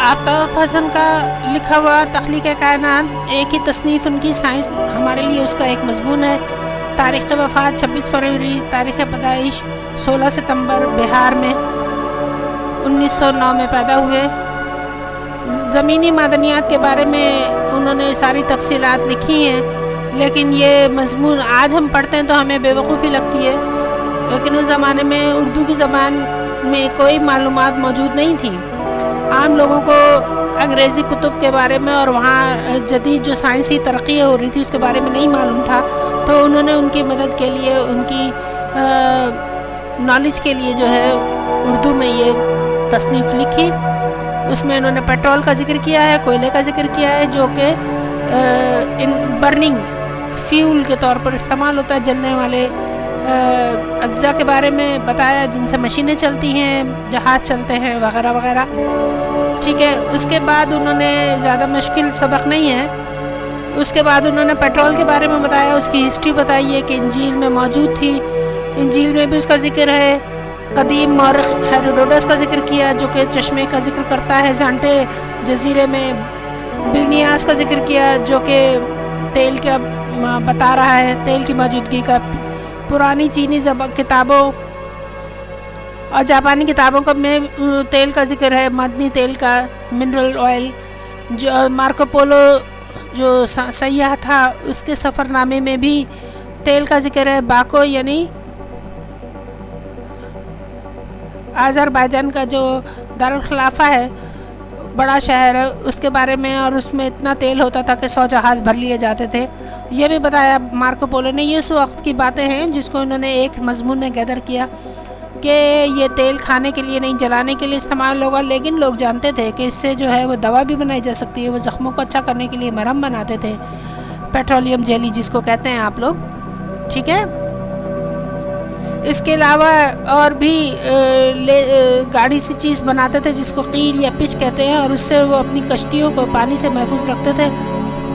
آفتاب حسن کا لکھا ہوا تخلیق کائنات ایک ہی تصنیف ان کی سائنس ہمارے لیے اس کا ایک مضمون ہے۔ تاریخ وفات 26 فروری، تاریخ پیدائش 16 ستمبر، بہار میں 1909 میں پیدا ہوئے۔ زمینی معدنیات کے بارے میں انہوں نے ساری تفصیلات لکھی ہیں، لیکن یہ مضمون آج ہم پڑھتے ہیں تو ہمیں بے وقوفی لگتی ہے، لیکن اس زمانے میں اردو کی زبان میں کوئی معلومات موجود نہیں تھیں۔ عام لوگوں کو انگریزی کتب کے بارے میں اور وہاں جدید جو سائنسی ترقی ہو رہی تھی اس کے بارے میں نہیں معلوم تھا، تو انہوں نے ان کی مدد کے لیے، ان کی نالج کے لیے جو ہے اردو میں یہ تصنیف لکھی۔ اس میں انہوں نے پیٹرول کا ذکر کیا ہے، کوئلے کا ذکر کیا ہے، جو کہ برننگ فیول کے طور پر استعمال ہوتا ہے، جلنے والے اجزاء کے بارے میں بتایا جن سے مشینیں چلتی ہیں، جہاز چلتے ہیں وغیرہ وغیرہ۔ ٹھیک ہے، اس کے بعد انہوں نے زیادہ مشکل سبق نہیں ہے، اس کے بعد انہوں نے پیٹرول کے بارے میں بتایا، اس کی ہسٹری بتائی ہے کہ انجیل میں موجود تھی، انجیل میں بھی اس کا ذکر ہے۔ قدیم مورخ ہیروڈوٹس کا ذکر کیا جو کہ چشمے کا ذکر کرتا ہے زانٹے جزیرے میں۔ بلنیاس کا ذکر کیا جو کہ تیل کا بتا رہا ہے، تیل کی موجودگی کا۔ پرانی چینی کتابوں اور جاپانی کتابوں کا میں تیل کا ذکر ہے، معدنی تیل کا، منرل آئل۔ جو مارکو پولو جو سیاح تھا اس کے سفر نامے میں بھی تیل کا ذکر ہے۔ باکو یعنی آذربائیجان کا جو دارالخلافہ ہے، بڑا شہر ہے، اس کے بارے میں، اور اس میں اتنا تیل ہوتا تھا کہ 100 جہاز بھر لیے جاتے تھے، یہ بھی بتایا مارکو پولو نے۔ یہ اس وقت کی باتیں ہیں جس کو انہوں نے ایک مضمون میں گیدر کیا کہ یہ تیل کھانے کے لیے نہیں، جلانے کے لیے استعمال ہوگا، لیکن لوگ جانتے تھے کہ اس سے جو ہے وہ دوا بھی بنائی جا سکتی ہے، وہ زخموں کو اچھا کرنے کے لیے مرہم بناتے تھے، پیٹرولیم جیلی جس کو کہتے ہیں آپ لوگ۔ ٹھیک ہے، اس کے علاوہ اور بھی گاڑی سی چیز بناتے تھے جس کو قیر یا پچ کہتے ہیں، اور اس سے وہ اپنی کشتیوں کو پانی سے محفوظ رکھتے تھے،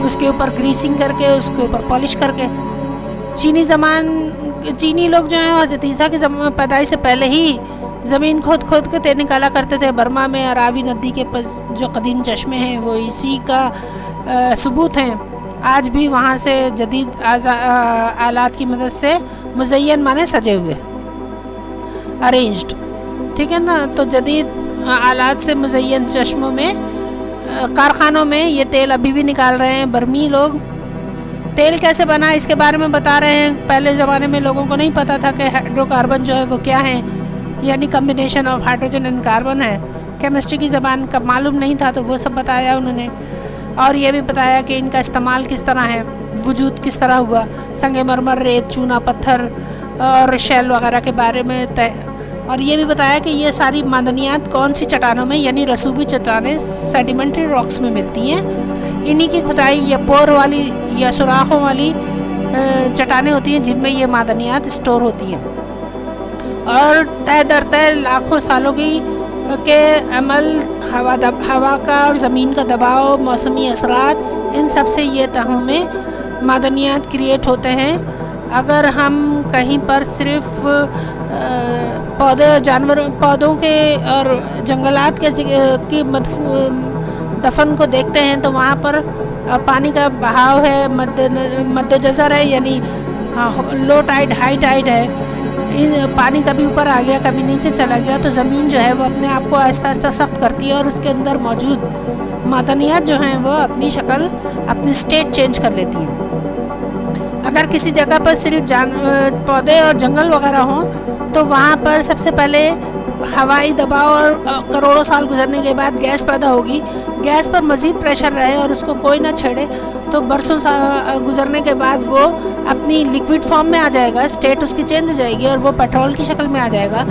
اس کے اوپر گریسنگ کر کے، اس کے اوپر پالش کر کے۔ چینی لوگ جو ہیں حضرت عیسیٰ کی پیدائش سے پہلے ہی زمین کھود کے تیل نکالا کرتے تھے۔ برما میں راوی ندی کے جو قدیم چشمے ہیں وہ اسی کا ثبوت ہیں۔ آج بھی وہاں سے جدید آلات کی مدد سے مزین مانے سجے ہوئے، ارینجڈ، ٹھیک ہے نا۔ تو جدید آلات سے مزین چشموں میں، کارخانوں میں یہ تیل ابھی بھی نکال رہے ہیں برمی لوگ۔ تیل کیسے بنا اس کے بارے میں بتا رہے ہیں۔ پہلے زمانے میں لوگوں کو نہیں پتا تھا کہ ہائیڈرو کاربن جو ہے وہ کیا ہے، یعنی combination of hydrogen and carbon ہے۔ کیمسٹری کی زبان کا معلوم نہیں تھا تو وہ سب بتایا انہوں نے، اور یہ بھی بتایا کہ ان کا استعمال کس طرح ہے، وجود کس طرح ہوا، سنگ مرمر، ریت، چونا پتھر اور شیل وغیرہ کے بارے میں، اور یہ بھی بتایا کہ یہ ساری معدنیات کون سی چٹانوں میں، یعنی رسوبی چٹانیں سیڈیمنٹری راکس میں ملتی ہیں۔ انہی کی کھدائی یا پور والی یا سوراخوں والی چٹانیں ہوتی ہیں جن میں یہ معدنیات اسٹور ہوتی ہیں، اور تہ در تہ لاکھوں سالوں کے عمل، ہوا کا اور زمین کا دباؤ، موسمی اثرات، ان سب سے یہ تہوں میں معدنیات کریٹ ہوتے ہیں۔ اگر ہم کہیں پر صرف پودوں کے اور جنگلات کے دفن کو دیکھتے ہیں تو وہاں پر پانی کا بہاؤ ہے، مد جزر ہے، یعنی لو ٹائیڈ ہائی ٹائیڈ ہے، پانی کبھی اوپر آ گیا کبھی نیچے چلا گیا، تو زمین جو ہے وہ اپنے آپ کو آہستہ آہستہ سخت کرتی ہے، اور اس کے اندر موجود معدنیات جو ہیں وہ اپنی شکل، اپنی سٹیٹ چینج کر لیتی ہیں۔ اگر کسی جگہ پر صرف پودے اور جنگل وغیرہ ہوں تو وہاں پر سب سے پہلے ہوائی دباؤ اور کروڑوں سال گزرنے کے بعد گیس پیدا ہوگی۔ گیس پر مزید پریشر رہے اور اس کو کوئی نہ چھیڑے تو برسوں گزرنے کے بعد وہ اپنی لیکوڈ فارم میں آ جائے گا، سٹیٹ اس کی چینج ہو جائے گی اور وہ پیٹرول کی شکل میں آ جائے گا۔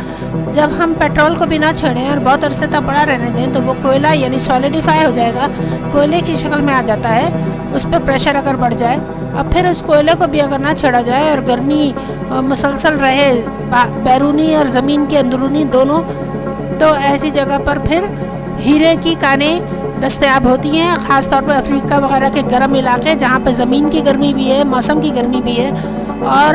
جب ہم پیٹرول کو بھی نہ چھیڑیں اور بہت عرصے تک پڑا رہنے دیں تو وہ کوئلہ یعنی سولیڈیفائی ہو جائے گا، کوئلے کی شکل میں آ جاتا ہے۔ اس پہ پریشر اگر بڑھ جائے اور پھر اس کوئلے کو بھی اگر نہ چھیڑا جائے اور گرمی مسلسل رہے، بیرونی اور زمین کے اندرونی دونوں، تو ایسی جگہ پر پھر ہیرے کی کانیں دستیاب ہوتی ہیں، خاص طور پر افریقہ وغیرہ کے گرم علاقے جہاں پہ زمین کی گرمی بھی ہے، موسم کی گرمی بھی ہے، اور